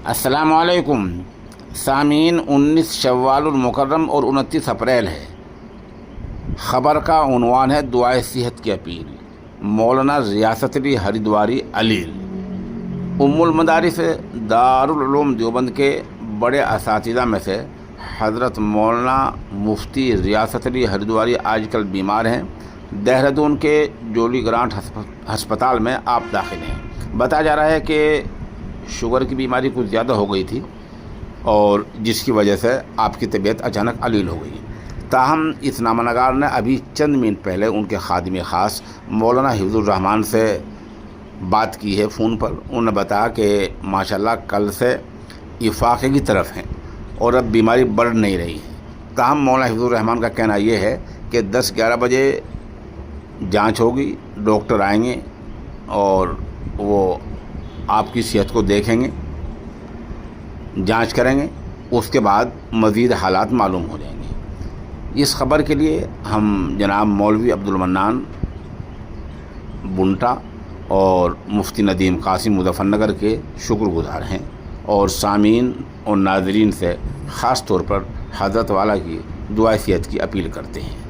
अस्सलाम वालेकुम सामीन। 19 शव्वाल मुकर्रम और 29 अप्रैल है। ख़बर का उन्वान है दुआए सेहत की अपील। मौलाना रियासत अली हरिद्वारी अलील उम्मुल मदारिस दारुल उलूम देवबंद के बड़े असातिज़ा में से हज़रत मौलाना मुफ्ती रियासत अली हरिद्वारी आजकल बीमार हैं। देहरादून के जोली ग्रांट हस्पताल में आप दाखिल हैं। बताया जा रहा है कि शुगर की बीमारी कुछ ज़्यादा हो गई थी और जिसकी वजह से आपकी तबीयत अचानक अलील हो गई। ताहम इस नामनगार ने अभी चंद मिनट पहले उनके खादिम ख़ास मौलाना हिफ्ज़ुर रहमान से बात की है फ़ोन पर। उन्होंने बताया कि माशाल्लाह कल से इफ़ाक़े की तरफ हैं और अब बीमारी बढ़ नहीं रही है। ताहम मौलाना हिफ्ज़ुर रहमान का कहना ये है कि 10-11 बजे जांच होगी, डॉक्टर आएंगे और वो आपकी सेहत को देखेंगे, जांच करेंगे, उसके बाद मज़ीद हालात मालूम हो जाएंगे। इस ख़बर के लिए हम जनाब मौलवी अब्दुल मन्नान बुंटा और मुफ्ती नदीम कासिम मुज़फ़्फ़रनगर के शुक्रगुज़ार हैं और सामीन और नाज़रीन से ख़ास तौर पर हज़रत वाला की दुआ सेहत की अपील करते हैं।